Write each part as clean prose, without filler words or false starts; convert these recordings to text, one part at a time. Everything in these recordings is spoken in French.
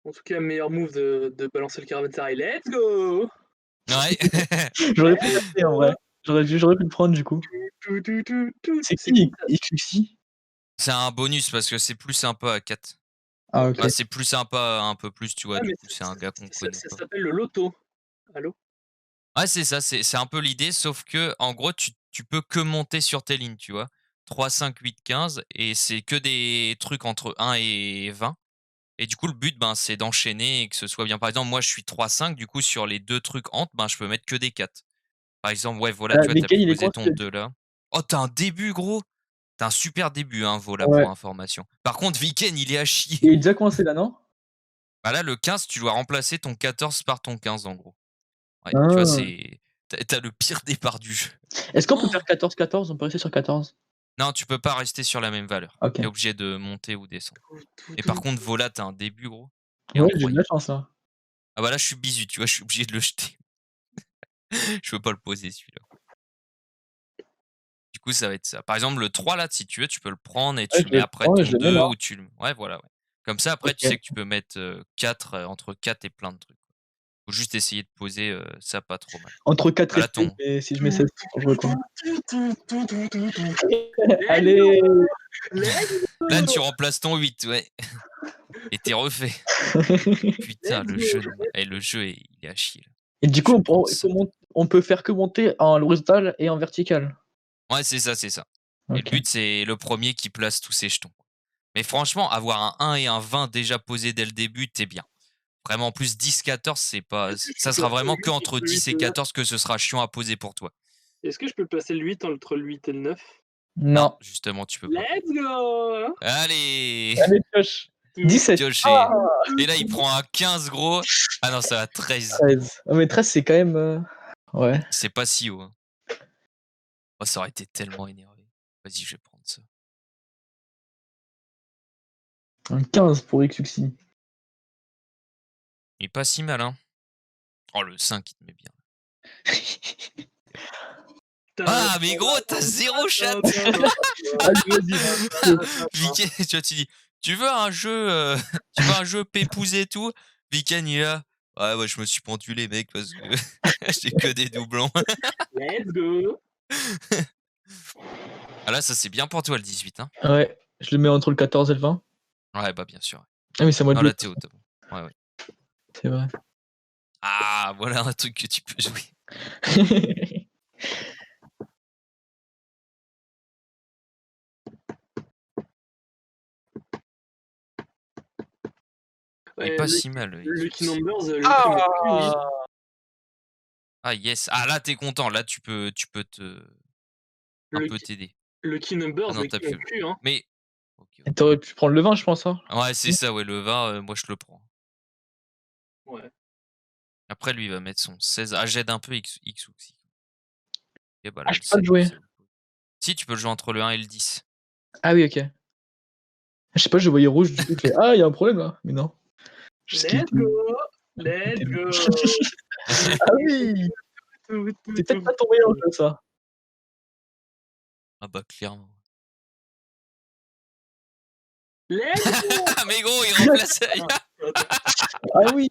En tout cas, meilleur move de balancer le caravansérail. Let's go! Ouais. J'aurais pu l'acheter en vrai. J'aurais pu le prendre du coup. Tout, tout, tout, tout. C'est C'est qui qui ça? Ixuxi? C'est un bonus parce que c'est plus sympa à 4. Ah OK. Bah, c'est plus sympa un peu plus, tu vois, Ouais, du mais coup, c'est un gars qu'on connaît ça pas. s'appelle le loto. Allô? Ouais, c'est ça, c'est un peu l'idée, sauf que en gros, tu peux que monter sur tes lignes, tu vois? 3, 5, 8, 15 et c'est que des trucs entre 1 et 20 et du coup, le but, ben, c'est d'enchaîner et que ce soit bien. Par exemple, moi, je suis 3, 5, du coup, sur les 2 trucs entre, ben, je peux mettre que des 4. Par exemple, ouais, voilà, tu vois, tu as Weekend, pu il est poser quoi ton celui-là? 2 là. Oh, tu as un début, gros! Tu as un super début, hein, Vola, Ouais. pour information. Par contre, Weekend, il est à chier. Il est déjà coincé là, non? Bah, là, le 15, tu dois remplacer ton 14 par ton 15, en gros. Ouais, tu vois, Ah. c'est tu le pire départ du jeu. Est-ce qu'on peut Oh! faire 14-14? On peut rester sur 14? Non, tu peux pas rester sur la même valeur. Tu es OK. obligé de monter ou descendre. Tout, tout, Et par tout. contre, Vola, tu as un début, gros, qui est Ouais, j'ai de la incroyable. chance là. Ah bah là, je suis bisu, tu vois, je suis obligé de le jeter. Je peux pas le poser celui-là. Du coup, ça va être ça. Par exemple, le 3 là, si tu veux, tu peux le prendre et Ouais, tu je mets le après prends et ton je le mets 2 là. ou tu le ouais, voilà, ouais. Comme ça, après, tu sais OK. que tu peux mettre, 4, entre 4 et plein de trucs. Faut juste essayer de poser, ça pas trop mal. Entre 4 Bah et là, 16, ton mais si je mets Tout, 16, on joue à quoi? tout, tout, tout, tout, tout, tout. Let's Allez! go! Let's là, go! tu remplaces ton 8, ouais. Et tu es refait. Putain, Let's le go! jeu le jeu est il est à chier, là. Et du Je coup, vais prendre il ça. faut on peut faire que monter en l'horizontal et en vertical? Ouais, c'est ça, c'est ça. Et le OK. but, c'est le premier qui place tous ses jetons. Mais franchement, avoir un 1 et un 20 déjà posés dès le début, tu es bien. Vraiment, en plus 10-14, c'est pas Est-ce que je peux ça sera placer le vraiment 8 entre qu'entre le 8 10 et et le 9? 14 que ce sera chiant à poser pour toi. Est-ce que je peux placer le 8 entre le 8 et le 9? Non, Non. justement, tu peux pas. Let's go! Allez! Allez, pioche. Tout, 17. Piocher. tout, Et tout, là, il tout. prend un 15 gros. Ah non, ça va 13. 13. Oh mais 13 c'est quand même, ouais. C'est pas si haut, hein. Oh, ça aurait été tellement énervé. Vas-y, je vais prendre ça. Un 15 pour Ixuxi. Il est pas si mal, hein. Oh, le 5, il te met bien. Ah, mais gros, tu as 0 chat! Allez, vas-y. Week-end, tu vois, tu dis: «Tu veux un jeu, tu veux un jeu pépouze et tout?» Week-end, il est là: «Ouais, ouais, je me suis pendulé mec parce que j'ai que des doublons». Let's go! Ah là, ça c'est bien pour toi le 18, hein? Ouais, je le mets entre le 14 et le 20. Ouais, bah, bien sûr, ouais. Ah oui, c'est à moi de Non, jouer. là, tu es au top. Ouais, ouais. C'est vrai. Ah, voilà un truc que tu peux jouer. Il est Ouais, pas si mal, Lucky Ixux. Numbers, le prix m'a plu, hein. Ah! Ah yes! Ah là, tu es content, là, tu peux te un peu Lucky t'aider. Lucky Ah Numbers, non, mais tu as qui m'a plus le plu, hein. mais OK, Et OK. tu aurais pu prendre le 20 je pense, hein? Ouais, c'est ça, ouais, le 20, moi je le prends. Ouais. Après lui, il va mettre son 16. Ah, j'aide un peu Ixux. Et bah Ah, là, je le peux pas le 16, jouer. c'est le pot. Si, tu peux le jouer entre le 1 et le 10. Ah oui, OK. Je sais pas, je voyais rouge, du coup, je fais: «Ah, il y a un problème là», mais non. Juste qu'il Let's était go! il Let's était go! ah oui! Tout, tout, C'est peut-être tout, pas ton meilleur tout. jeu ça. Ah bah, clairement. Let's go! Mais gros, il remplace Attends. Ah oui!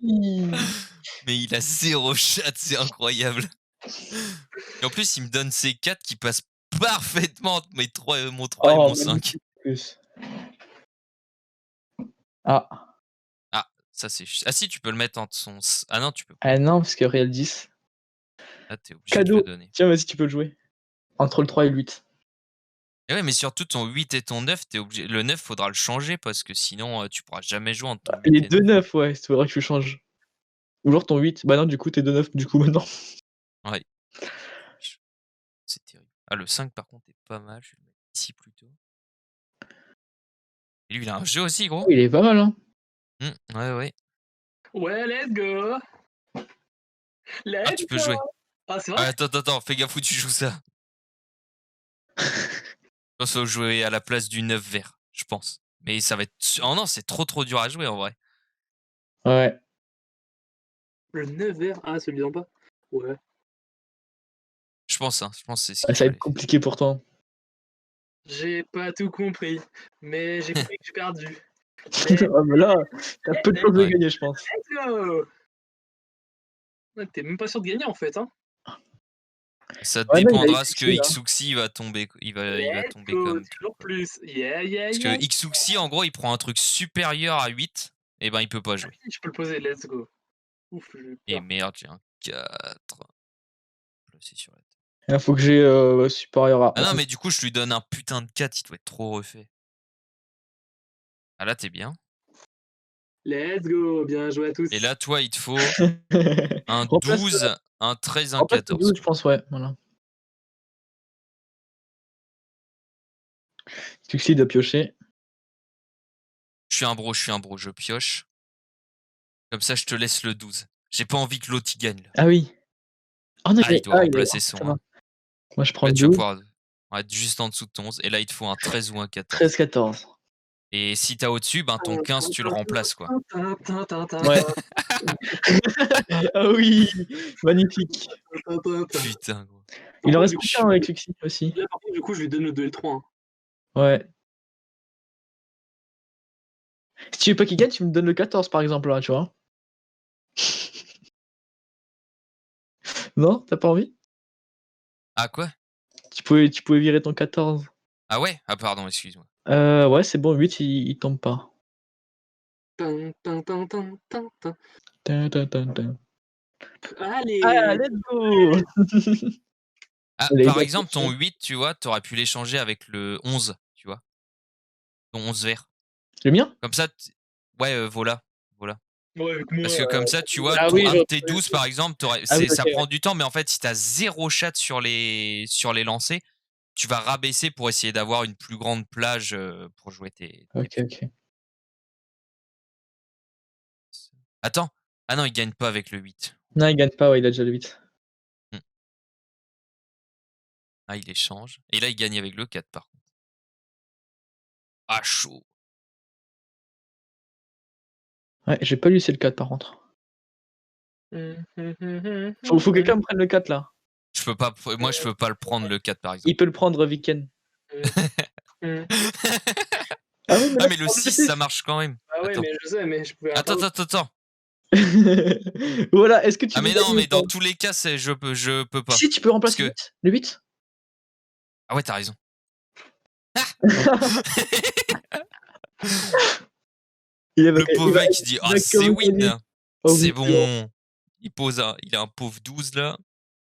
mais il a 0 chat, c'est incroyable. Et en plus, il me donne ces 4 qui passent parfaitement entre mes 3, mon 3 et Oh, mon 5. magnifique en plus. Ah. Ah, ça c'est ch ah si, tu peux le mettre entre son s ah non, tu peux pas. Ah non, parce que Real 10. Là, tu es obligé de le Cadeau! donner. Tiens, vas-y, tu peux le jouer. Entre le 3 et le 8. Et ouais, mais surtout ton 8 et ton 9, tu es obligé le 9, faudra le changer parce que sinon, tu pourras jamais jouer entre ton Les 8 et 2 9. 9, ouais, il faudrait que tu changes. Ou alors ton 8. Bah non, du coup, tes 2 9 du coup maintenant. Ouais. C'est terrible. Ah, le 5 par contre est pas mal, je vais le mettre ici plutôt. Et lui, il a un jeu aussi, Oh, gros? il est pas mal, hein. Ouais, ouais. Ouais, let's go! Ah, Let's tu peux go! jouer. Ah, c'est Ah, vrai? attends, fais gaffe où tu joues ça. Je pense qu'il faut jouer à la place du 9 vert, je pense. Mais ça va être oh non, c'est trop dur à jouer en vrai. Ouais. Le 9 vert? Ah, celui d'en bas? Ouais. Je pense, hein, je pense que c'est ce Ah, qu'il ça va être fallait faire. compliqué pour toi. J'ai pas tout compris, mais j'ai compris que j'ai perdu. Ah, bah là, t'as peu de chances de Ouais. gagner, je pense. Let's go. Ouais, t'es même pas sûr de gagner en fait, hein. Ça Ouais, non, il a dépendra ce que Xuxi, là. Xuxi va tomber, il va Let's tomber go, comme truc, toujours quoi. plus. Yeah, yeah, Parce yeah. que Xuxi, en gros, il prend un truc supérieur à 8, et ben il peut pas Ah jouer. si, je peux le poser, let's go. Ouf, j'ai eu Et peur. merde, j'ai un 4 placé sur la tête. Il faut que j'ai supérieur à Ah non, 11. mais du coup, je lui donne un putain de 4, il doit être trop refait. Ah là, t'es bien. Let's go, bien joué à tous. Et là, toi, il te faut un Remplace, 12, un 13, un remplace le 14, 12, je quoi. pense, ouais. Voilà. Xuxi doit piocher. Je suis un bro, je pioche. Comme ça, je te laisse le 12. J'ai pas envie que l'autre, il gagne, là. Ah oui. Oh non, Ah, il doit il est... remplacer ça son va. 1. Moi, je prends Là, le tu vas 12. pouvoir être juste en dessous de ton 11. Et là, il te faut un 13 ou un 14. 13-14. Et si t'as au-dessus, ben ton 15, tu le remplaces, quoi. Ouais. Ah oui, magnifique. Putain, gros. Il en Par contre, reste du plus coup, qu'un avec Xuxi aussi. là, par contre, du coup, je lui donne le 2 et le 3. Hein. Ouais. Si tu veux pas qu'il gagne, tu me donnes le 14 par exemple, là, tu vois. Non, t'as pas envie? Ah, quoi? Tu pouvais virer ton 14. Ah ouais? Ah, pardon, excuse-moi. Ouais, c'est bon, 8, il tombe pas. Tin, tin, tin, tin, tin, tin. Tin, tin, tin, tin. Ah, Allez, let's go! Ah, Il a par aidé à exemple, ton piocher. 8, tu vois, t'aurais pu l'échanger avec le 11, tu vois? Ton 11 vert. Le mien? Comme ça, ouais, voilà, voilà. ouais, avec moi, Parce que comme ça, tu vois, Ah ton oui, un je de tes reconnais. 12, par exemple, Ah oui, OK, ça ouais. prend du temps, mais en fait, si t'as 0 chat sur les lancers, tu vas rabaisser pour essayer d'avoir une plus grande plage, pour jouer tes OK, trucs. OK. Attends, ah non, il gagne pas avec le 8. Non, il gagne pas, ouais, il a déjà le 8. Mmh. Ah, il échange et là, il gagne avec le 4 par contre. Ah chaud! Ouais, j'ai pas lu c'est le 4 par contre. Faut que quelqu'un me prenne le 4 là. Je peux pas moi, je peux pas le prendre le 4 par exemple. Il peut le prendre, Viken. Ah oui, mais Ah là, mais tu le prends le 6, C. ça marche quand même. Ah ouais, Attends. mais je sais, mais je pouvais Attends, pas. attends, attends. Voilà, est-ce que tu Ah veux mais non, gagner ou mais dans pas? tous les cas, c'est je peux pas. Si, tu peux Parce remplacer que 8? Le 8? ah ouais, tu as raison. Le pauvre mec, il dit: il «Ah va c'est comment gagner. win, Oh oui, c'est c'est bon. bon». Il a un pauvre 12 là.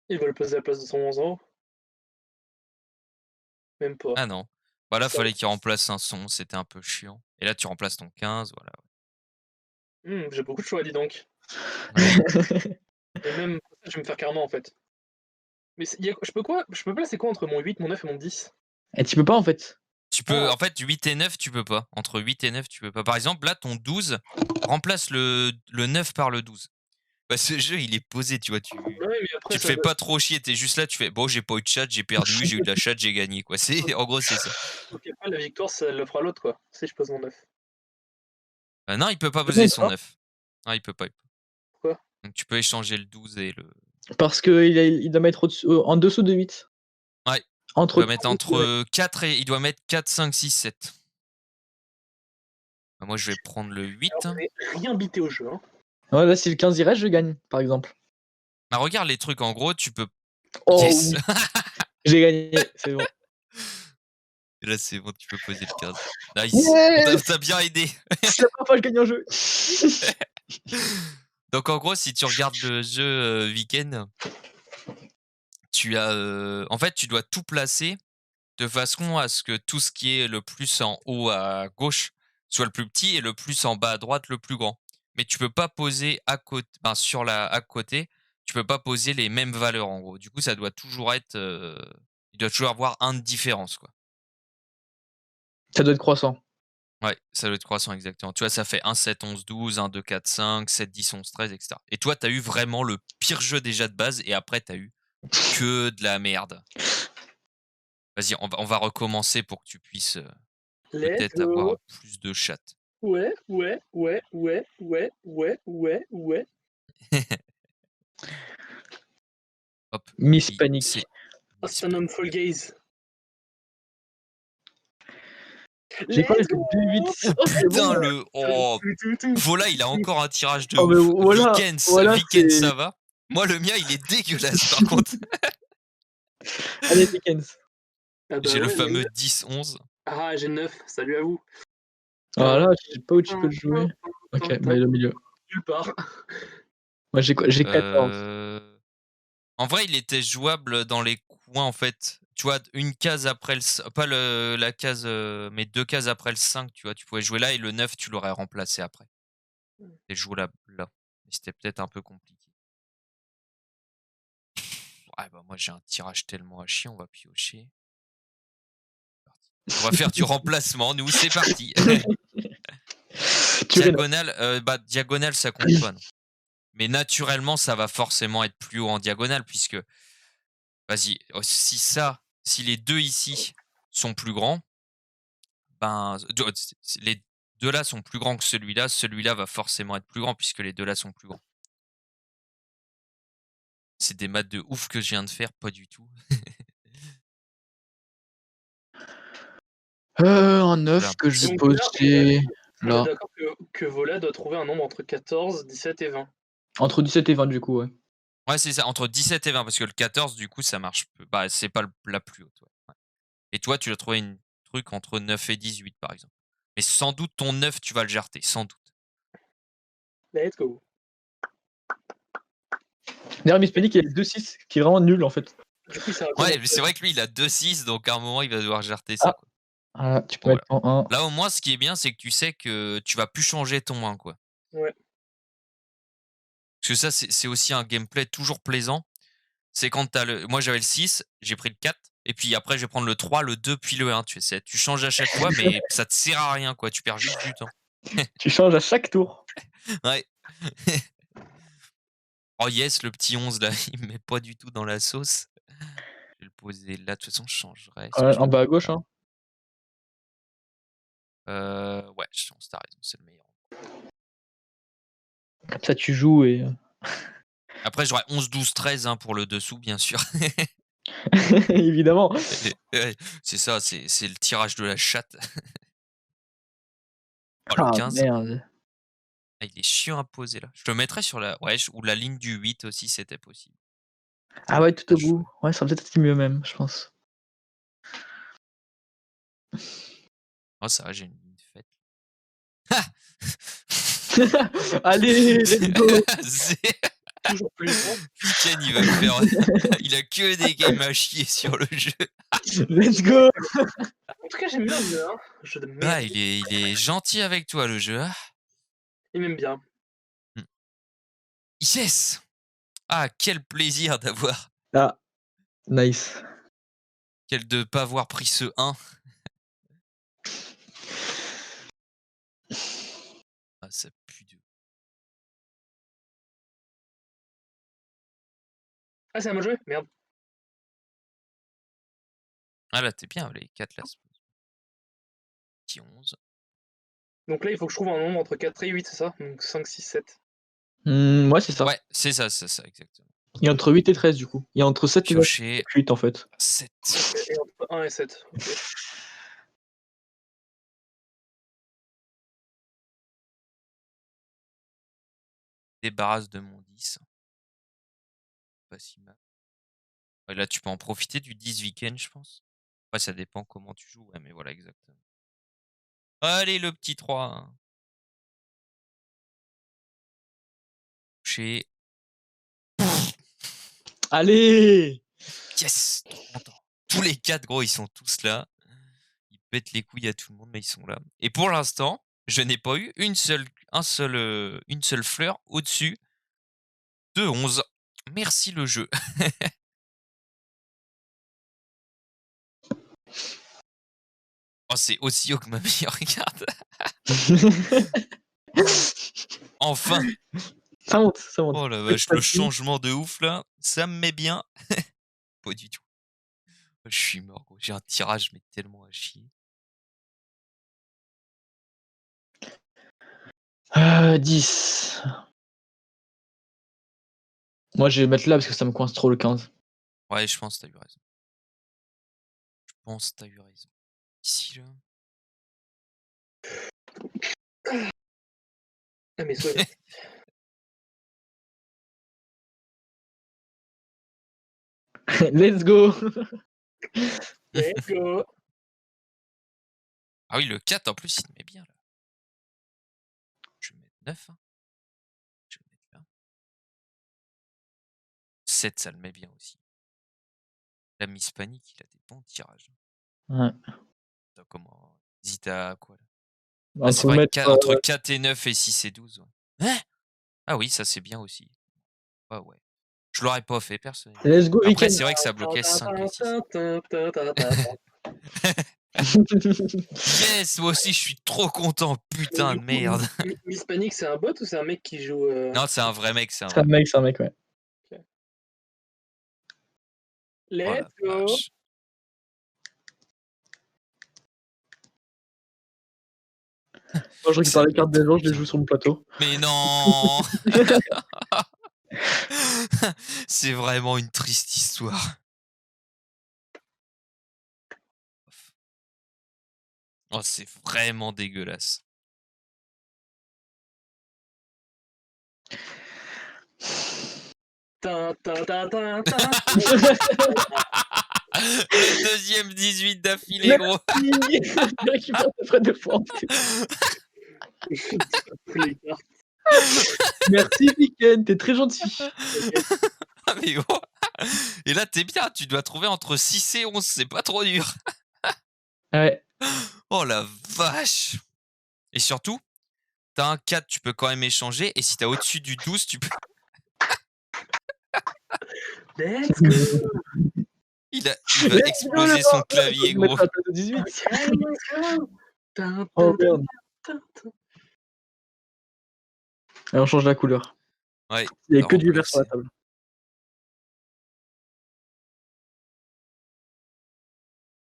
Il va le poser à la place de son 11 ans. Même pas. Ah non. Bah là, Ça fallait qu'il remplace un son, c'était un peu chiant. Et là, tu remplaces ton 15, voilà. j'ai beaucoup de choix, dis donc. Ouais. Et même, je vais me faire carrément en fait. Mais je peux quoi? Je peux placer quoi entre mon 8, mon 9 et mon 10? Et tu peux pas en fait. Tu peux Ah, en fait 8 et 9, tu peux pas. Entre 8 et 9, tu peux pas. Par exemple, là, ton 12 remplace le 9 par le 12. Bah, ce jeu, il est posé, tu vois, ouais, mais après tu te ça fais pas trop chier, tu es juste là, tu fais: «Bon, j'ai pas eu de chat, j'ai perdu, j'ai eu de la chat, j'ai gagné», quoi. C'est en gros, c'est ça. donc après la victoire, ça le fera l'autre quoi, si je pose mon 9. Non, il peut pas Non, poser il peut son pas. 9. Non, il peut pas. Pourquoi? Donc tu peux échanger le 12 et le Parce qu'il doit mettre en dessous de 8. ouais, il Entre doit 3 mettre et 8, ouais. entre 4 et il doit mettre 4, 5, 6, 7. Bah, moi, je vais prendre le 8, Alors hein. je n'ai rien bité au jeu, hein. Ouais, là, si le 15 il reste, je gagne, par exemple. Bah, regarde les trucs, en gros, tu peux Oh yes! oui, j'ai gagné, c'est bon. Et là, c'est bon, tu peux poser le 15. Nice! On Yes! t'a bien aidé. C'est la première fois que je gagne un jeu. Donc en gros, si tu regardes le jeu, Weekend, tu as, en fait, tu dois tout placer de façon à ce que tout ce qui est le plus en haut à gauche soit le plus petit et le plus en bas à droite le plus grand. Mais tu peux pas poser à côté, tu peux pas poser les mêmes valeurs en gros. Du coup, ça doit toujours être, il doit toujours avoir un de différence, quoi. Ça doit être croissant. Ouais, ça doit être croissant exactement. Tu vois, ça fait 1, 7, 11, 12, 1, 2, 4, 5, 7, 10, 11, 13 et cetera. Et toi, tu as eu vraiment le pire jeu déjà de base et après tu as eu que de la merde. Vas-y, on va recommencer pour que tu puisses, Let's peut-être avoir go. plus de chat. Ouais, ouais, ouais, ouais, ouais, ouais, ouais, ouais. Hop, Miss oui, Panic. c'est Ah, c'est un homme Fall Gaze. J'ai quoi? Let's J'ai go! 2-8. Oh, c'est Putain, bon! le. Oh, Vola, il a Tout. encore un tirage de Oh, mais ouf. voilà, Weekends, c'est. ça va. Moi, le mien, il est dégueulasse, par contre. Allez, Dickens. Ah bah J'ai le ouais, fameux 10-11. Ah, j'ai 9, salut à vous. Voilà, je sais pas où tu peux le jouer. Ok, bah le milieu. Nulle part. Moi, j'ai quoi? J'ai 14. En vrai, il était jouable dans les coins, en fait. Tu vois, une case après pas la case, mais 2 cases après le 5, tu vois. Tu pouvais jouer là et le 9, tu l'aurais remplacé après. Et jouable là. Mais c'était peut-être un peu compliqué. Ouais, bah moi, j'ai un tirage tellement à chier, on va piocher. On va faire du remplacement, nous, c'est parti. Diagonale, ça compte pas, non. Mais naturellement, ça va forcément être plus haut en diagonale, puisque, vas-y, si les deux ici sont plus grands, ben, les deux là sont plus grands que celui-là va forcément être plus grand, puisque les deux là sont plus grands. C'est des maths de ouf que je viens de faire, pas du tout. Un 9 que je vais Donc poser on est là. d'accord que Vola doit trouver un nombre entre 14, 17 et 20. Entre 17 et 20 du coup, ouais. Ouais, c'est ça, entre 17 et 20, parce que le 14, du coup, ça marche peu. Bah, c'est pas la plus haute. Ouais. Et toi, tu as trouvé un truc entre 9 et 18, par exemple. Mais sans doute, ton 9, tu vas le jarter, sans doute. Let's go. D'ailleurs, Miss Panic, il a 2-6, qui est vraiment nul en fait. Du coup, il sert à quoi Ouais, notre mais c'est vrai que lui, il a 2-6, donc à un moment, il va devoir jarter Ah. ça, quoi. Voilà, tu peux Bon, mettre en 1. Là, au moins, ce qui est bien, c'est que tu sais que tu vas plus changer ton 1, quoi. Ouais. Parce que ça, c'est aussi un gameplay toujours plaisant. C'est quand t'as le. Moi, j'avais le 6, j'ai pris le 4, et puis après, je vais prendre le 3, le 2, puis le 1. Tu sais, tu changes à chaque fois, mais ça te sert à rien, quoi. Tu perds juste du temps. Tu changes à chaque tour. Ouais. Oh yes, le petit 11 là, il me met pas du tout dans la sauce. Je vais le poser là, de toute façon, je changerai. Si Ouais, je en bas à fais gauche, là. hein. Ouais, je pense, t'as raison, c'est le meilleur. Comme ça, tu joues et. Après, j'aurai 11, 12, 13 hein, pour le dessous, bien sûr. Évidemment. Ouais, c'est ça, c'est le tirage de la chatte. Oh, le Ah 15. merde. Ah, il est chiant à poser là. Je le mettrais sur la. Ouais, ou la ligne du 8 aussi, c'était possible. Ah ouais, tout Ah, au bout. Ouais, ça va peut-être mieux même, je pense. Oh, ça va, j'ai une ligne faite. Allez, let's go. Toujours plus grand. Weekend, il va me faire. Il a que des games à chier sur le jeu. Let's go. En tout cas, j'aime bien le jeu, hein. Jeu de Ah, merde. il est gentil avec toi, le jeu. Ah. Il m'aime bien. Yes! Ah, quel plaisir d'avoir. Ah, nice. Quel de pas avoir pris ce 1. Ah, ça pue de. Ah, c'est à moi de jouer? Merde. Ah là, t'es bien, les 4 là. Petit 11. Donc là, il faut que je trouve un nombre entre 4 et 8, c'est ça? Donc 5, 6, 7. Ouais, c'est ça. Ouais, c'est ça, exactement. Il y a entre 8 et 13 du coup. Il y a entre 7 et Piocher. 8 en fait. 7. Et entre 1 et 7. Ok. Débarrasse de mon 10. Pas si mal. Ouais, là, tu peux en profiter du 10 week-end, je pense. Après, ça dépend comment tu joues. Ouais, mais voilà, exactement. Allez, le petit 3. Touché. Allez. Yes! Trop content. Tous les 4, gros, ils sont tous là. Ils pètent les couilles à tout le monde, mais ils sont là. Et pour l'instant, je n'ai pas eu une seule fleur au-dessus de 11. Merci le jeu. Oh, c'est aussi haut que ma meilleure carte. Enfin! Ça monte, ça monte. Oh la vache, le changement de ouf là, ça me met bien. Pas du tout. Je suis mort, gros. J'ai un tirage, mais tellement à chier. 10. Moi, je vais mettre là parce que ça me coince trop le 15. Ouais, je pense que t'as eu raison. Ici, là. Ah, mes souhaits. Let's go. Let's go. Ah oui, le 4 en plus, il me met bien là. Je vais mettre 9. Hein. Je vais mettre là. 7, ça le met bien aussi. L'ami hispanique, il a des bons tirages. Ouais. Attends, comment. Hésite à quoi là? On Ah, c'est peut vrai, mettre, entre 4 et 9 et 6 et 12. Ouais. Hein? Ah oui, ça c'est bien aussi. Ah ouais. Je l'aurais pas fait personnellement. let's go, Après, week-end. c'est vrai que ça bloquait 5 et 6. Yes, moi aussi je suis trop content, putain de merde. Miss Panic, c'est un bot ou c'est un mec qui joue Non, c'est un vrai mec, c'est un C'est un vrai mec. mec, c'est un mec, ouais. Oh la Let's go. vache. Moi, je récupère Ça les cartes met des gens, je les trop joue bien. sur le plateau. Mais non. C'est vraiment une triste histoire. Oh, c'est vraiment dégueulasse. Le deuxième 18 d'affilée, gros. Je récupère tes frais de fois. Les cartes. Merci, week-end, t'es très gentil. Ah, mais gros. Et là, t'es bien, tu dois trouver entre 6 et 11, c'est pas trop dur. Ouais. Oh la vache. Et surtout, t'as un 4, tu peux quand même échanger. Et si t'as au-dessus du 12, tu peux. Let's go. Il va exploser son clavier, Je vais gros. mettre la 18. Okay, let's go. Oh merde. Allez, on change la couleur. Ouais. Il n'y a va que du vert sur la remplacer. table.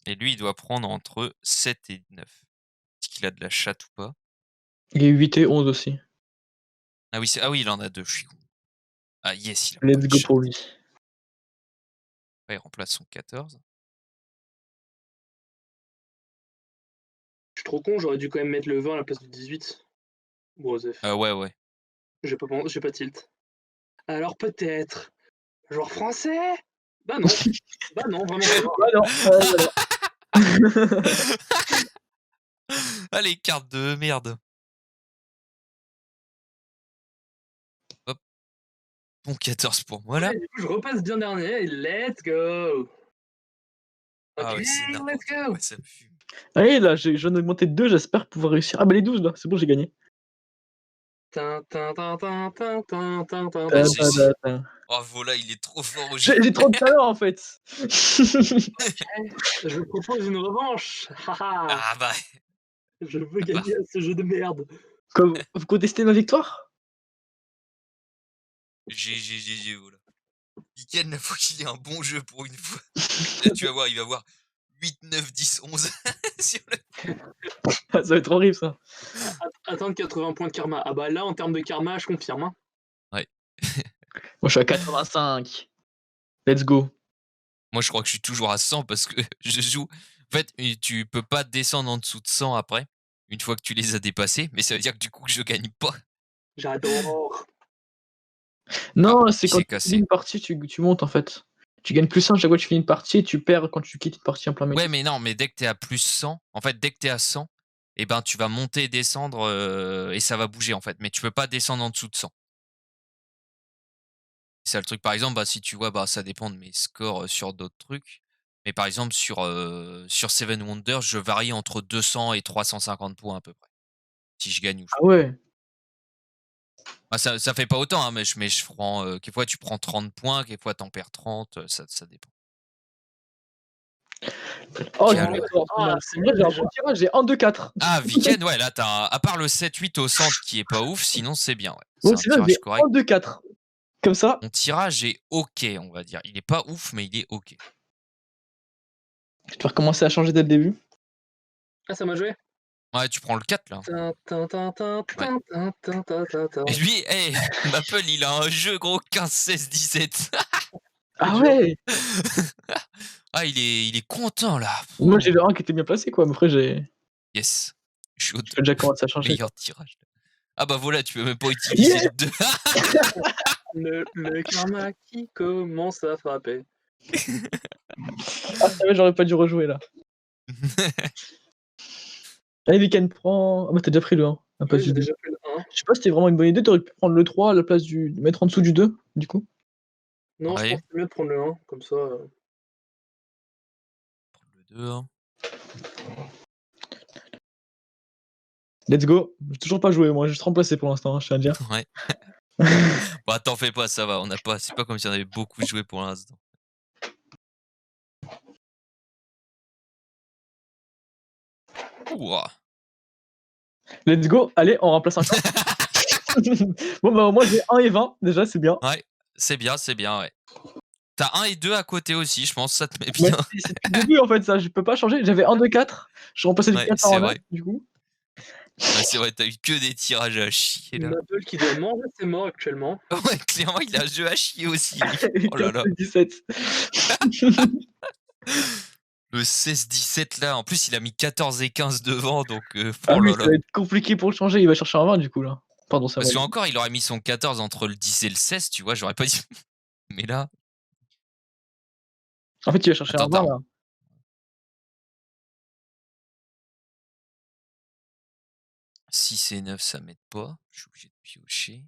Et lui, il doit prendre entre 7 et 9. Est-ce qu'il a de la chatte ou pas? Il y a 8 et 11 aussi. Ah oui, ah oui, il en a 2, je suis con. Ah yes, il a pas Let's de go chatte. pour lui. Ouais, il remplace son 14. Je suis trop con, j'aurais dû quand même mettre le 20 à la place du 18. Brosef. Ouais. J'ai pas tilt. Alors peut-être. Joueur français? Bah non. Bah non, vraiment pas. Ah non. Voilà. Ah, les cartes de merde. Hop. Bon 14 pour moi, là. Ouais, du coup, je repasse bien dernier et let's go. Ah Ok, ouais, c'est let's n'importe go. quoi, ça me fume. Allez, là, je viens d'augmenter de 2, j'espère pouvoir réussir. Ah bah les 12 là, c'est bon, j'ai gagné. Tin, tin, tin, tin, tin, tin, tin, tin, Ah, tin. Oh, voilà, il est trop fort au jeu. J'ai trop de talent en fait. Je vous propose une revanche. Haha. Ah bah. Je veux gagner à ce jeu de merde. Comme, vous contestez ma victoire? GG, voilà. Weekend, là, faut qu'il ait un bon jeu pour une fois. Là, tu vas voir, il va avoir 8, 9, 10, 11 sur le... Ça va être horrible ça. Attendre 80 points de karma. Ah bah là, en termes de karma, je confirme. Hein. Ouais. Moi je suis à 85. Let's go. Moi, je crois que je suis toujours à 100 parce que je joue. En fait, tu peux pas descendre en dessous de 100 après, une fois que tu les as dépassés, mais ça veut dire que du coup, je gagne pas. J'adore. Non, Ah, c'est il quand s'est tu finis cassé. une partie, tu montes en fait. Tu gagnes plus 1 chaque fois que tu finis une partie et tu perds quand tu quittes une partie en plein milieu. Ouais, mais non, mais dès que t'es à plus 100, en fait, dès que t'es à 100, eh ben, tu vas monter et descendre et ça va bouger en fait, mais tu peux pas descendre en dessous de 100. C'est ça le truc. Par exemple, bah, si tu vois, bah, ça dépend de mes scores sur d'autres trucs. Mais par exemple, sur Seven Wonders, je varie entre 200 et 350 points à peu près. Si je gagne ou je Ah perds. ouais. Bah, ça fait pas autant, hein, mais je prends. Quelquefois, tu prends 30 points, quelquefois, t'en perds 30, ça dépend. Oh, j'ai Calme. 14. Ah, Moi, c'est mieux j'ai un déjà. bon tirage, j'ai 1, 2, 4. Ah, Weekend, ouais, là, à part le 7-8 au centre qui est pas ouf, sinon c'est bien, ouais. C'est Bon, un c'est bien, j'ai tirage 1, correct. 2, 4. Comme ça. Mon tirage est ok, on va dire. Il est pas ouf, mais il est ok. Je vais recommencer à changer dès le début. Ah, ça m'a joué. Ouais, tu prends le 4 là. Tin, tin, tin, tin, Ouais. tin, tin, tin, tin, tin, tin. Et lui, hey, Maple, il a un jeu gros 15, 16, 17. Ah dur. ouais. Ah, il est content là. Moi, j'ai le 1 qui était bien placé, quoi. Mais après, j'ai. Yes. Je suis au Je peux déjà commencer à changer. meilleur tirage. Ah bah voilà, tu peux même pas utiliser Yeah le 2. Le karma qui commence à frapper. Ah, c'est vrai, j'aurais pas dû rejouer là. Allez, Weekend, prends. Ah, bah, t'as déjà pris le 1 à la Oui, place j'ai du 2. déjà pris le 1. Je sais pas si c'était vraiment une bonne idée, t'aurais pu prendre le 3 à la place du. Mettre en dessous du 2, du coup. Non, je Ouais. pense que c'est mieux de prendre le 1, comme ça. Prendre le 2, hein. Let's go. J'ai toujours pas joué, moi, juste remplacé pour l'instant, hein, je tiens à dire. Ouais. Bah t'en fais pas, ça va, on n'a pas. C'est pas comme si on avait beaucoup joué pour l'instant. Ouah. Let's go, allez, on remplace encore. Bon, bah, moi, j'ai 1 et 20, déjà, c'est bien. Ouais, c'est bien, ouais. T'as 1 et 2 à côté aussi, je pense, ça te met Mais bien. c'est depuis le début, en fait, ça, je peux pas changer. J'avais 1, 2, 4. Je remplaçais le Ouais, 4 c'est en 9, vrai. du coup. Ouais, c'est vrai, t'as eu que des tirages à chier là. Maple qui doit manger ses morts actuellement. Ouais, clairement, il a un jeu à chier aussi, lui. Oh là là. 17. Le 16-17 là, en plus, il a mis 14 et 15 devant, donc Ah oh oui, là ça là. va être compliqué pour le changer. Il va chercher un 20, du coup, là. Pardon, ça Parce va. qu'encore, il aurait mis son 14 entre le 10 et le 16, tu vois, j'aurais pas dit. Mais là. En fait, il va chercher un Attends, 20, là. 6 et 9, ça m'aide pas. Je suis obligé de piocher.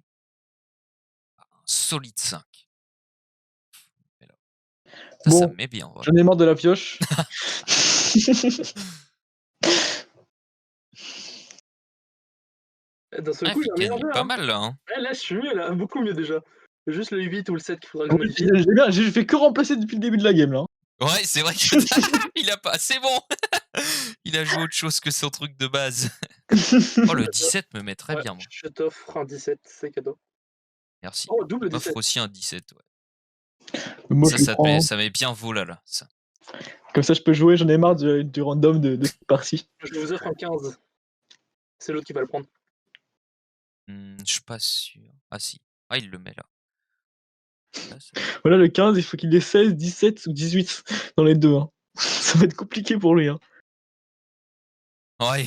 Ah, un solide 5. Mais là. Ça, ça Bon, me met bien, en vrai. j'en ai marre de la pioche. D'un seul Ah, coup, j'ai un Weekend, meilleur il est jeu. pas Hein. mal là. Hein. Ouais, là, je suis mieux, là. Beaucoup mieux déjà. Juste le 8 ou le 7 qu'il faudra que Ah je oui, modifie. j'ai bien, j'ai fait que remplacer depuis le début de la game, là. Ouais, c'est vrai que il a pas. C'est bon. Il a joué autre chose que son truc de base. Oh, le 17 me met très Ouais, bien, moi. je t'offre un 17, c'est cadeau. Merci. Oh, double M'offre 17. aussi un 17, ouais. Moi, Ça, je le prends. ça met bien Vola là. Ça. Comme ça, je peux jouer. J'en ai marre du random de cette partie. Je vous offre un 15. C'est l'autre qui va le prendre. Je suis pas sûr. Ah si. Ah, il le met là. Là, ça... Voilà, le 15, il faut qu'il ait 16, 17 ou 18 dans les deux. Hein. Ça va être compliqué pour lui. Hein. Ouais.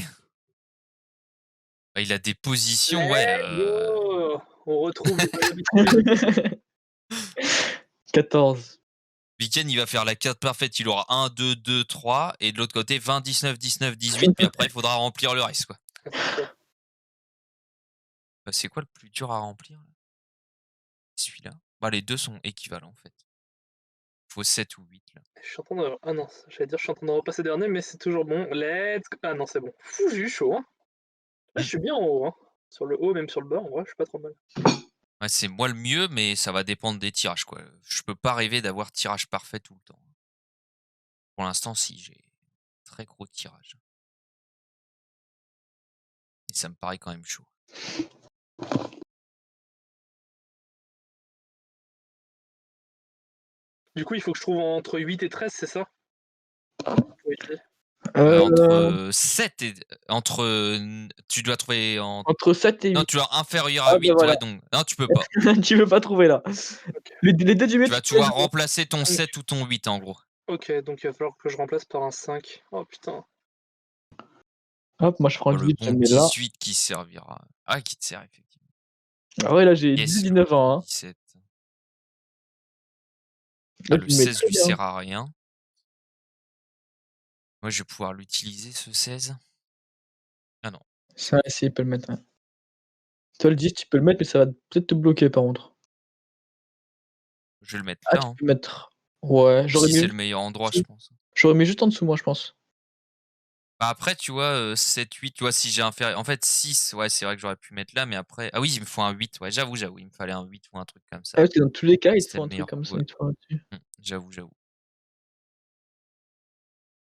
Bah, il a des positions, ouais. Let's go. On retrouve les bonnes habitudes. 14. Weekend, il va faire la carte parfaite. Il aura 1, 2, 2, 3. Et de l'autre côté, 20, 19, 19, 18. Puis après, il faudra remplir le reste, quoi. Bah, c'est quoi le plus dur à remplir là? Celui-là. Bah, les deux sont équivalents, en fait. Il faut 7 ou 8, là. Je suis en train de... Ah non, j'allais dire je suis en train de repasser dernier, mais c'est toujours bon. Let's go. Ah non, c'est bon. Fou, j'ai eu chaud. Hein. Là, je suis bien en haut. Hein. Sur le haut, même sur le bas, en vrai, je suis pas trop mal. Ouais, c'est moi le mieux, mais ça va dépendre des tirages, quoi. Je peux pas rêver d'avoir tirage parfait tout le temps. Pour l'instant, si, j'ai très gros tirage. Et ça me paraît quand même chaud. Du coup, il faut que je trouve entre 8 et 13, c'est ça? Entre 7 et... tu dois trouver Entre 7 et 8. Non, tu as inférieur Ah, à bah 8, voilà. ouais, donc... Non, tu peux pas. Tu veux pas trouver là. Okay. Les deux du milieu, Tu vas devoir remplacer ton 7 ou ton 8, en gros. Ok, donc il va falloir que je remplace par un 5. Oh putain. Hop, moi je prends Oh, le le 8, je bon le mets là. 18 qui servira. Ah, qui te sert, effectivement. Ah ouais, là j'ai Yes, 18, 19 ans. Hein. 17. Là, Ah, tu le le mets 16 très lui bien. sert à rien. Moi, je vais pouvoir l'utiliser, ce 16. Ah non. Ça, essayer, il peut le mettre. Hein. Toi, le 10, tu peux le mettre, mais ça va peut-être te bloquer par contre. Je vais le mettre Ah, là. tu Hein. peux mettre. Ouais, Si c'est le meilleur endroit, je pense. J'aurais mis juste en dessous, moi, je pense. Bah après, tu vois, 7, 8, tu vois, si j'ai un fer... En fait, 6, ouais, c'est vrai que j'aurais pu mettre là, mais après... Ah oui, il me faut un 8, ouais, j'avoue, il me fallait un 8 ou un truc comme ça. Ah, dans tous les cas, il te C'était faut le un truc meilleur comme coup, ça. ouais. Il te faut un dessus. J'avoue.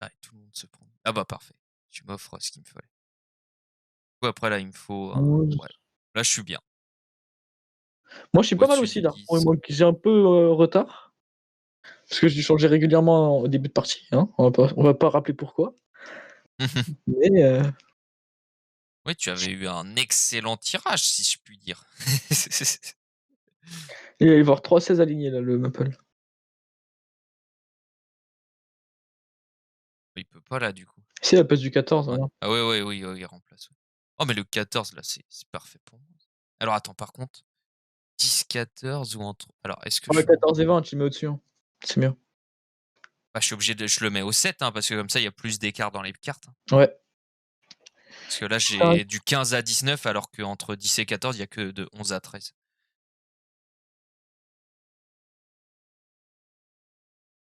Ah, et tout le monde se prend. Ah bah parfait, tu m'offres ce qu'il me fallait. Du coup, après, là, il me faut un... Ouais, là, je suis bien. Moi, je suis pas mal Au-dessus aussi du là. 10. Ouais, moi, j'ai un peu retard. Parce que je dû changer régulièrement au début de partie. Hein. On va pas rappeler pourquoi. Mais Oui, tu avais eu un excellent tirage, si je puis dire. il va y avoir 3-16 alignés là, le Maple. Il peut pas là, du coup. C'est la place du 14, Ouais. voilà. Ah ouais, oui, il remplace. Ouais. Oh, mais le 14, là, c'est parfait pour moi. Alors, attends, par contre, 10-14 ou entre. Alors, est-ce que Ouais, je. 14 et 20, tu le mets au-dessus, hein. C'est mieux. Bah, je suis obligé de. Je le mets au 7, hein, parce que comme ça, il y a plus d'écart dans les cartes. Hein. Ouais. Parce que là, Ça j'ai du 15 à 19, alors qu'entre 10 et 14, il y a que de 11 à 13.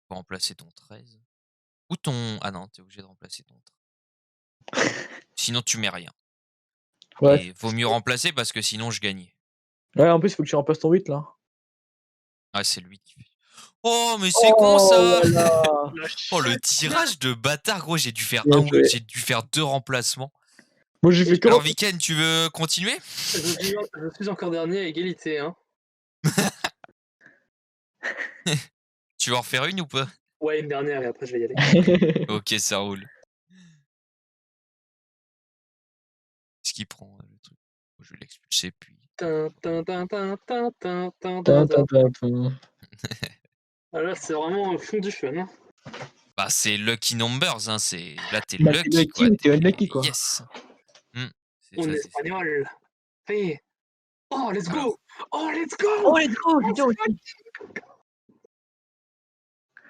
Faut remplacer ton 13. Ou ton. Ah non, t'es obligé de remplacer ton 13. Sinon, tu mets rien. ouais, Et vaut mieux remplacer parce que sinon, je gagnais. ouais, en plus, il faut que tu remplaces ton 8 là. Ah, c'est lui qui fait. Oh, mais c'est con Oh ça! là là! La Oh, le chatte. tirage de bâtard, gros, j'ai dû faire Bien joué. j'ai dû faire 2 remplacements. Moi, j'ai fait que Alors, Weekend, tu veux continuer? Je suis encore dernier à égalité, hein. Tu veux en refaire une ou pas? Ouais, une dernière et après je vais y aller. Ok, ça roule. Ce qui prend le truc. Je vais l'expulser puis. Tin, tin, tin, tin, tin, tin, tin, tin, Tin, tin. tin, tin, tin. Ah là, c'est vraiment au fond du fun, hein. Bah, c'est lucky numbers, hein. Là, t'es Bah, t'es lucky, lucky, quoi. mais t'es unlucky, quoi. Yes. C'est Un ça, c'est fait. espagnol. Hey. Oh, let's go! Alors, Oh, let's go! Oh, let's go! J'ai Oh, dit aussi.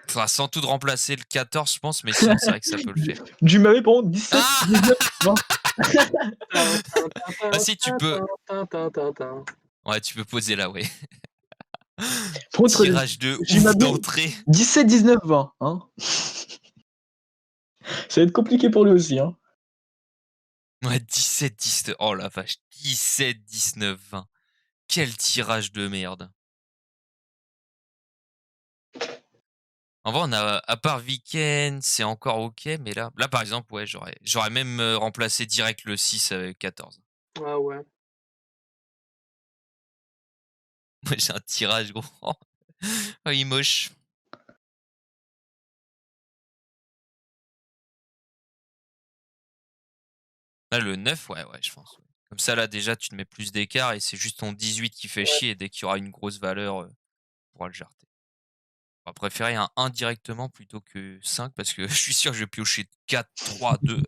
faudra sans doute remplacer le 14, je pense, mais sinon, c'est vrai que ça peut le faire. Du m'avais par contre 17, Ah! 19, 20. tin, tin, tin, Ah si, tu peux. tin, tin, tin, tin. Ouais, tu peux poser là, ouais. Contre, Tirage de j'ai ouf m'avais d'entrée. 17, 19, 20. Hein. Ça va être compliqué pour lui aussi. Hein. Ouais, 17, 19. Oh la vache. 17, 19, 20. Quel tirage de merde. En vrai, on a, à part Weekend, c'est encore ok, mais là par exemple, ouais, j'aurais même remplacé direct le 6 avec 14. Ah ouais. Moi, j'ai un tirage gros. Oh, il est moche. Là, le 9, ouais, je pense. Ouais. Comme ça, là, déjà, tu te mets plus d'écart et c'est juste ton 18 qui fait chier. Et dès qu'il y aura une grosse valeur, tu pourras le jarter. On va préférer un 1 directement plutôt que 5 parce que je suis sûr que je vais piocher 4, 3, 2.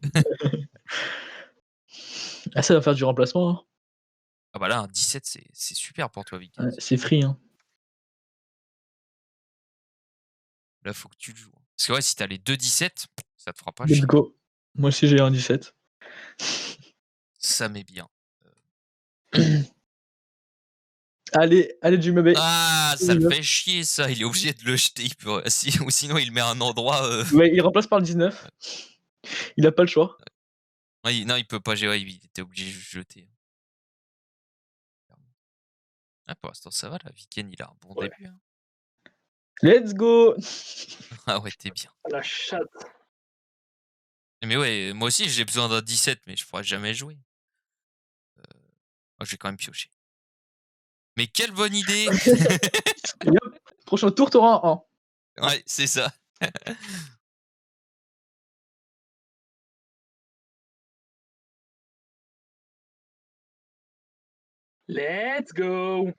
Ah, ça va faire du remplacement. Hein. Ah bah là, un 17, c'est super pour toi, Weekend. Ouais, c'est free. Hein. Là, faut que tu le joues. Parce que ouais, si t'as les deux 17, ça te fera pas Let's chier. go. Moi aussi, j'ai un 17. Ça met bien. Allez, allez, du m'avais. Ah, ça le fait chier, ça. Il est obligé de le jeter. Ou sinon, il met un endroit. Ouais, il remplace par le 19. Il a pas le choix. Ouais, non, il peut pas gérer. Il était obligé de jeter. Ah, pour l'instant, ça va. Là, Weekend, il a un bon Ouais. début. Hein. Let's go. Ah ouais, t'es bien. Ah, la chatte. Mais ouais, moi aussi, j'ai besoin d'un 17, mais je pourrais jamais jouer. Oh, je vais quand même piocher. Mais quelle bonne idée! Et hop, prochain tour, t'auras un 1. Ouais, c'est ça. Let's go!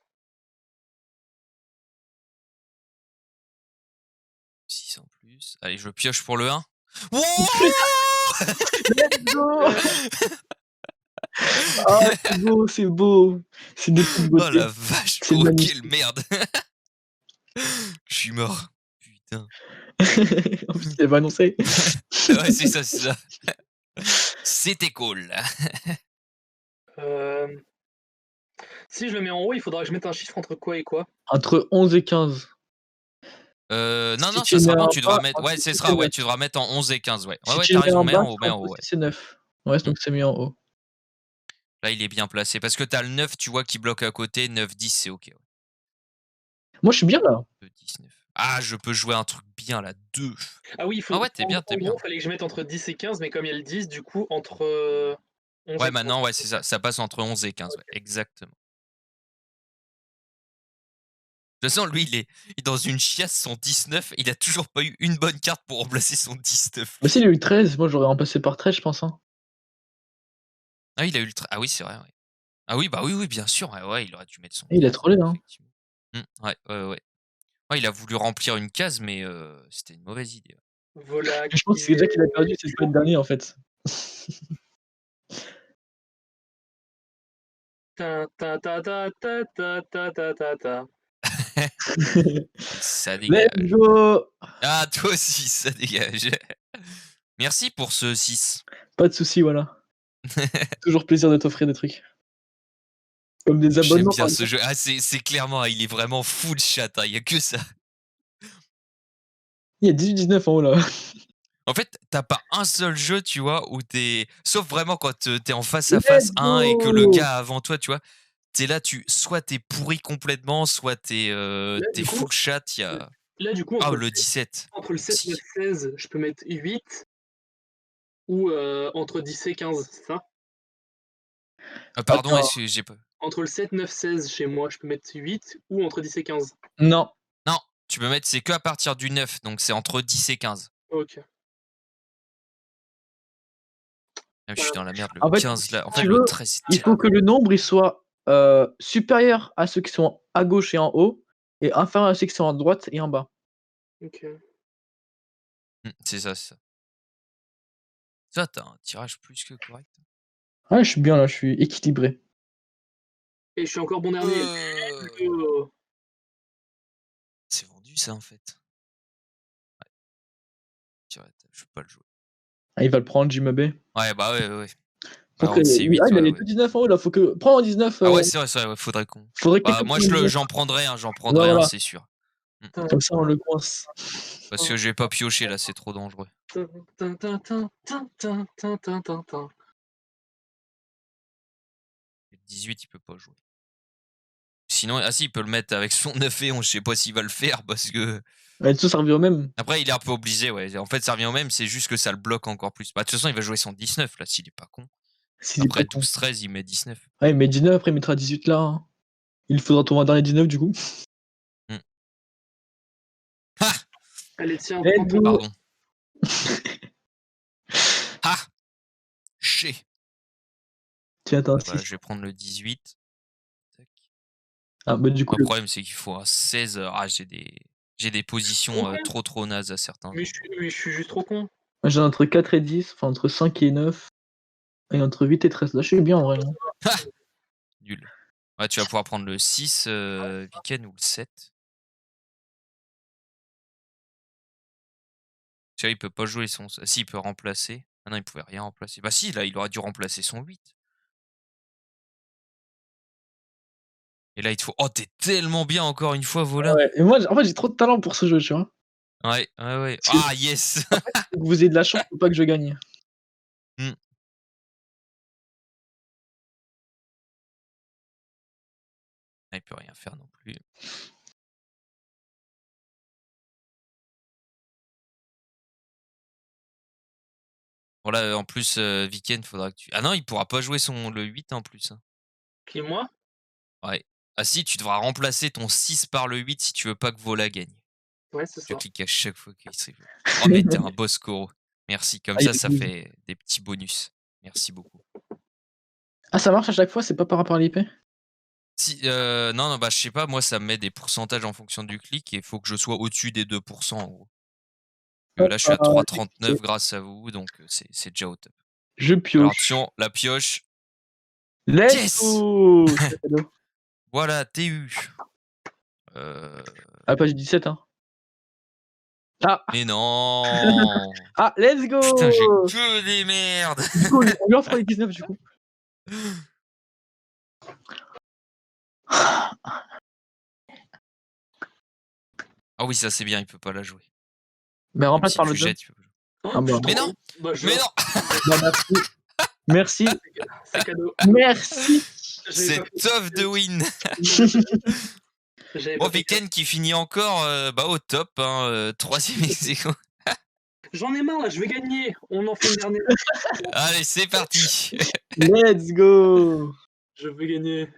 6 en plus. Allez, je pioche pour le 1. Wouah! Let's go. Ah, c'est beau, c'est beau. C'est des petites Oh beautés. la vache, C'est gros, magnifique. quelle merde! Je suis mort. Putain. En plus, il avait annoncé. Ouais, c'est ça, c'est ça. C'était cool. Euh, Si je le mets en haut, il faudra que je mette un chiffre entre quoi et quoi? Entre 11 et 15. Non, Si non, tu ça mets sera bon, un tu devras bas, mettre. Ouais, entre ce 6 et sera, ouais, 9. tu devras mettre en 11 et 15, ouais. Ouais, Si ouais, tu t'as mets raison, un mets bas, en haut, c'est mets en entre haut, ouais. 6 et 9. Ouais, Mmh. donc c'est mis en haut. Là, il est bien placé. Parce que t'as le 9, tu vois, qui bloque à côté. 9, 10, c'est ok. Ouais. Moi, je suis bien là. 2, 19. Ah, je peux jouer un truc bien là. 2. Ah oui, Ah ouais, t'es en bien, t'es en gros, bien. il fallait que je mette entre 10 et 15, mais comme il y a le 10, du coup, entre 11 Ouais, et 15. maintenant, ouais, c'est ça. Ça passe entre 11 et 15, ouais. Exactement. De toute façon, lui, il est dans une chiasse, son 19. Il a toujours pas eu une bonne carte pour remplacer son 19. Mais s'il a eu 13, moi j'aurais remplacé par 13, je pense. Hein. Ah, il a eu le. Ah oui, c'est vrai, ouais. Ah oui, bah oui, oui, bien sûr. Ouais, ouais, il aurait dû mettre son Et il a 13, trollé, hein. effectivement. Ouais, ouais, ouais. Ouais, il a voulu remplir une case, mais c'était une mauvaise idée. Ouais. Voilà Je pense que c'est déjà qu'il a perdu, c'est pas le dernier en fait. Ta ta ta ta ta ta ta ta ta ta. Ça Let's dégage. go! Ah, toi aussi, ça dégage. Merci pour ce 6. Pas de soucis, voilà. Toujours plaisir de t'offrir des trucs. Comme des J'aime abonnements bien par ce exemple. jeu. Ah, c'est clairement, il est vraiment full chat, hein, il y a que ça. Il y a 18-19 en haut là. En fait, t'as pas un seul jeu, tu vois, où t'es. Sauf vraiment quand t'es en face à Let's face 1 et que le go! gars avant toi, tu vois, t'es là, soit t'es pourri complètement, soit Là, t'es du coup, full chat. Il y a. là, du coup, Ah, le 17 entre le 7, 9, aussi. 16, je peux mettre 8 ou entre 10 et 15, c'est ça? Pardon, Attends, j'ai pas. Entre le 7, 9, 16 chez moi, je peux mettre 8 ou entre 10 et 15. non. Non, tu peux mettre, c'est que à partir du 9, donc c'est entre 10 et 15. Ok. Ah, je suis dans la merde, le En fait, 15 là. En si fait, tu le veux, 13, c'est il faut terrible. que le nombre il soit supérieur à ceux qui sont à gauche et en haut, et inférieur à ceux qui sont à droite et en bas. Ok. C'est ça, c'est ça. Ça, t'as un tirage plus que correct. Ouais, je suis bien là, je suis équilibré. Et je suis encore bon dernier. Let's Euh... go. C'est vendu ça en fait. Je peux pas le jouer. Ah, il va le prendre, Jimabé. Ouais, bah ouais. Faut Bah, que... en C8, il a ouais, les ouais. 19 en haut là, faut que. Prends en 19. Ah ouais, c'est vrai, ouais, faudrait qu'on. Faudrait que Bah, quelqu'un moi, prenne en 19. j'en Ouais, prendrai un, voilà. c'est sûr. Tin, Comme ça, on le coince. Parce que je vais pas piocher là, c'est trop dangereux. tin, tin, tin, tin, tin, tin, tin, tin, tin, tin. Le 18, il peut pas jouer. Sinon, ah si, il peut le mettre avec son 9 et 11, je sais pas s'il va le faire parce que. Ouais, tout ça revient au même. Après, il est un peu obligé, ouais. En fait, ça revient au même, c'est juste que ça le bloque encore plus. Bah, de toute façon, il va jouer son 19 là, s'il est pas con. S'il est pas Après con. 12-13, il met 19. Ouais, il met 19, après il mettra 18 là. Hein. Il faudra trouver un dernier 19 du coup. Hmm. Ah, Allez, tiens, Let's prends ton. go! pardon. Ah, ché. Tiens, attends, Ah bah, 6. je vais prendre le 18. Tac. Ah, bah du coup, Le problème, c'est qu'il faut un 16. Ah, j'ai des positions Ouais, trop nazes à certains endroits. mais je suis juste trop con. moi, j'ai entre 4 et 10, enfin entre 5 et 9, et entre 8 et 13. Là, je suis bien en vrai. Là. Ah, nul. Ouais, tu vas pouvoir prendre le 6 week-end ou le 7. Tu vois, il peut pas jouer son. Si, il peut remplacer. Ah non, il pouvait rien remplacer. Bah si, là, il aurait dû remplacer son 8. Et là, il te faut. Oh, t'es tellement bien encore une fois, Volin. Ouais. Et moi, en fait, j'ai trop de talent pour ce jeu, tu vois. Ouais. Si Ah, yes. vous ayez de la chance, faut pas que je gagne. Hmm. Ah, il peut rien faire non plus. Bon, là, en plus, Weekend, faudra que tu. Ah non, il pourra pas jouer le 8 en plus, hein. Qui, moi? Ouais. Ah si, tu devras remplacer ton 6 par le 8 si tu veux pas que Vola gagne. Ouais, c'est Je ça. clique à chaque fois qu'il se réveille. Oh, mais t'es un boss, Koro. Merci. Comme Ah, il y a ça 12. fait des petits bonus. Merci beaucoup. Ah, ça marche à chaque fois, c'est pas par rapport à l'IP? Si, non, bah, je sais pas, moi, ça me met des pourcentages en fonction du clic et il faut que je sois au-dessus des 2%, en gros. Hop, Là, je suis à j'ai 3,39 cliqué. grâce à vous, donc c'est déjà au top. Je Alors, pioche. attention, la pioche. Let's Yes! go! C'est cadeau. Voilà, TU. Euh... Ah, page 17, hein. Ah! Mais non! Ah, let's Putain, j'ai go! que des merdes! Du coup, on lui offre les 19 du coup. Ah oui, ça c'est bien, il peut pas la jouer. Mais Même remplace si par le tu 2. jettes, il peut pas jouer. Ah Je bah. suis Mais trop non! con. Bah, je Mais l'offre. non! Bah, merci. Merci. C'est cadeau. Merci. J'avais C'est pas fait. tough de win! J'avais Bon, pas fait gaffe. Weekend qui finit encore bah, au top, hein, 3e ex-aequo. J'en ai marre là, je vais gagner. On en fait une dernière. Allez, c'est parti! Let's go! Je veux gagner.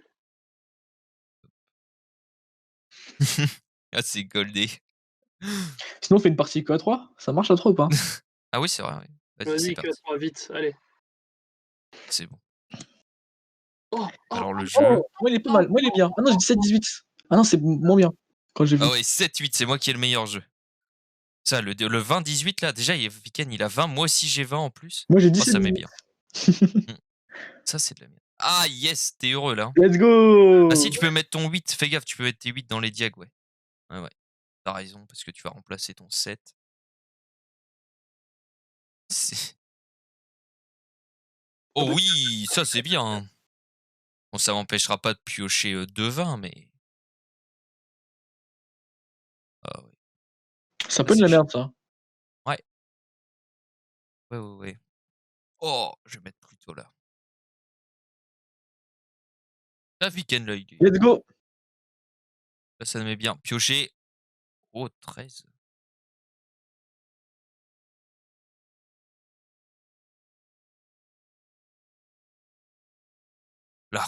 Ah, c'est goldé. Sinon, on fait une partie que à 3. Ça marche à 3 ou pas? Ah oui, c'est vrai, oui. Vas-y, c'est Vas-y, que parti. 3 vite. Allez. C'est bon. Oh, oh, Alors, le jeu. Oh! Moi, il est pas mal. Moi, il est bien. Ah non, j'ai 17-18. Ah non, c'est moins bien. Quand j'ai vu. Ah ouais, 7-8, c'est moi qui ai le meilleur jeu. Ça, le 20-18, là, déjà, Viken, il a 20. Moi aussi, j'ai 20 en plus. Moi j'ai Oh, 17 ça met minutes. bien. Ça, c'est de la merde. Ah, yes, t'es heureux, là. Let's go. Ah si, tu peux mettre ton 8. Fais gaffe, tu peux mettre tes 8 dans les diags, ouais. Ouais. T'as raison, parce que tu vas remplacer ton 7. Oh oui, ça, c'est bien. Bon, ça m'empêchera pas de piocher 2 20, mais... Ah ouais. Ça peut de la merde ça. Ouais. Ouais. Oh, je vais mettre plutôt là. La Viken, là, il est... Let's go. Là, ça met bien. Piocher. Oh, 13. Là.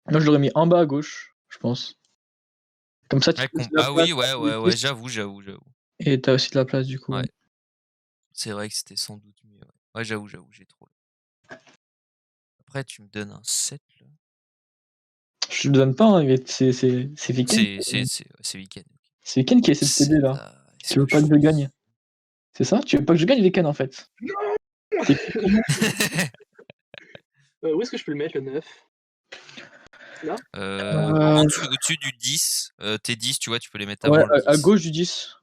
Moi je l'aurais mis en bas à gauche, je pense. Comme ça tu Ouais, peux aussi de la ah place oui, ouais, j'avoue. et t'as aussi de la place du coup. Ouais. C'est vrai que c'était sans doute mieux. Ouais, j'avoue, j'ai trop. Après, tu me donnes un 7, là. Je te le donne pas, hein, c'est Viken. C'est Weekend. C'est Viken qui essaie de t'aider là. Tu veux pas que je gagne. C'est ça? Tu veux pas que je gagne Viken en fait. Où est-ce que je peux le mettre, le 9? Là? En dessous, au-dessus du 10. Tes 10, tu vois, tu peux les mettre Ouais, avant le 10. à gauche du 10.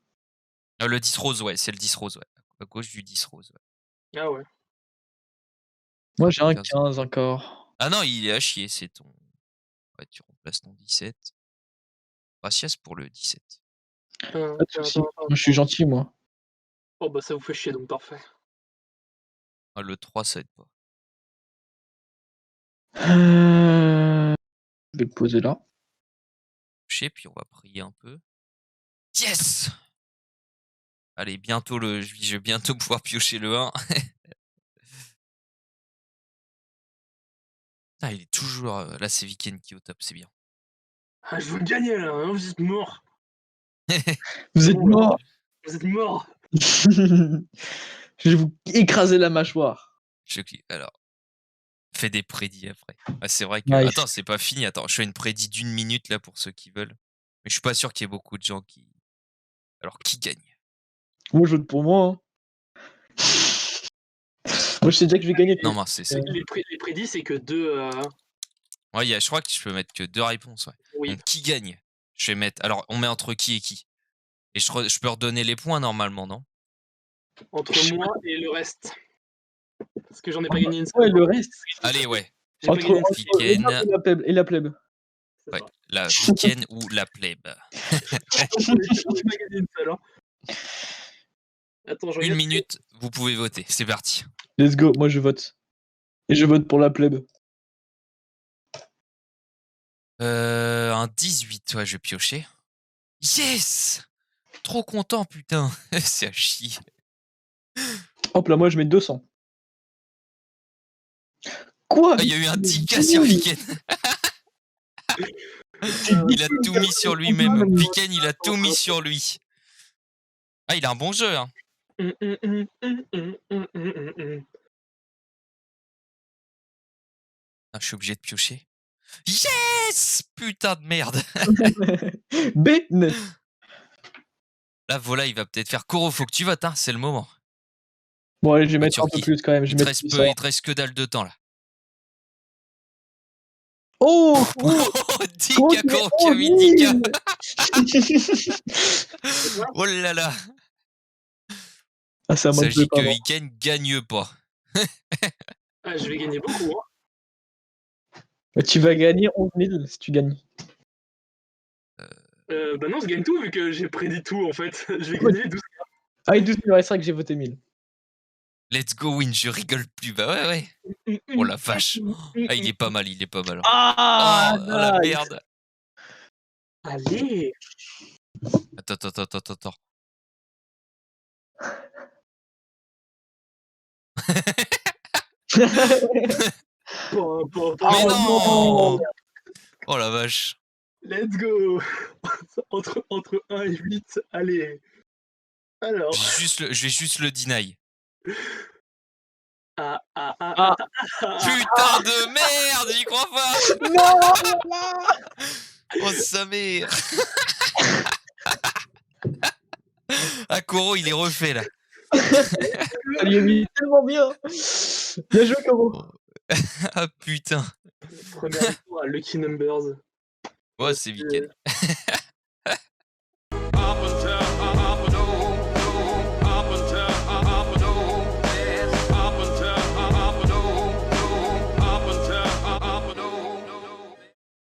Le 10 rose, ouais, c'est le 10 rose, ouais. À gauche du 10 rose, ouais. Ah ouais. Moi j'ai un 15. 15 encore. Ah non, il est à chier, c'est ton... Ouais, tu remplaces ton 17. Gracias pour le 17. Pas de soucis. Moi, je suis gentil moi. Oh bah ça vous fait chier, donc parfait. Ah, le 3, ça aide pas. Je vais le poser là. Chier, puis on va prier un peu. Yes! Allez, bientôt je vais bientôt pouvoir piocher le 1. Ah, il est toujours... Là, c'est Viken qui est au top, c'est bien. Ah, je veux le gagner là, hein, vous êtes morts. Vous êtes Bon, là. morts. Vous êtes morts. Je vais vous écraser la mâchoire. Alors, fais des prédits après. Ah, c'est vrai que... Nice. Attends, c'est pas fini. Attends, je fais une prédit d'1 minute là pour ceux qui veulent. Mais je suis pas sûr qu'il y ait beaucoup de gens qui... Alors, qui gagne? Moi je vote pour moi. Hein. Moi je sais déjà que je vais gagner. Non, c'est... Les prédits, c'est que 2... Ouais, je crois que je peux mettre que 2 réponses, ouais. Oui. Donc, qui gagne? Je vais mettre... Alors, on met entre qui et qui? Et je peux redonner les points normalement, non? Entre moi et le reste. Parce que j'en ai pas gagné une seule. Ouais, le reste. Allez, ouais. J'ai pas gagné une seule. Viken. Et la plèbe. Ouais, la Viken ou la plèbe. J'ai pas gagné une seule. Hein. Attends, je 1 minute, vous pouvez voter. C'est parti. Let's go, moi je vote. Et je vote pour la plèbe. Un 18, ouais, je vais piocher. Yes! Trop content, putain. C'est à chier. Hop là, moi je mets 200. Quoi? Ah, il y a eu un 10K sur Viken. Il a tout mis sur lui-même. Viken, il a tout mis sur lui. Ah, il a un bon jeu, hein. Ah, je suis obligé de piocher. Yes! Putain de merde. B9. Là, voilà, il va peut-être faire Koro, faut que tu votes, hein. C'est le moment. Bon, allez, je vais mettre un peu plus quand même. Il te reste que dalle de temps, là. Oh! Dika, Korokami, Dika. Oh là là. Ah, ça Il s'agit que Viken gagne pas. Ah, je vais gagner beaucoup. Hein. Bah, tu vas gagner 11 000 si tu gagnes. Bah non, je gagne tout vu que j'ai prédit tout en fait. Je vais gagner 12 000. Ah, 12 000, c'est vrai que j'ai voté 1000. Let's go win, je rigole plus. Bah ouais. Oh la vache. Ah, il est pas mal, Ah, oh la merde. Allez. Attends. Mais non. Oh la vache. Let's go. entre 1 et 8, allez. Alors. Je vais juste le deny. Ah. Putain de merde, j'y crois pas. Non. Oh sa mère. Ah, Koro, il est refait là. Ça lui a mis tellement bien. Bien joué, Koro. Bon. Ah putain. Première victoire à Lucky Numbers. Ouais, c'est week-end.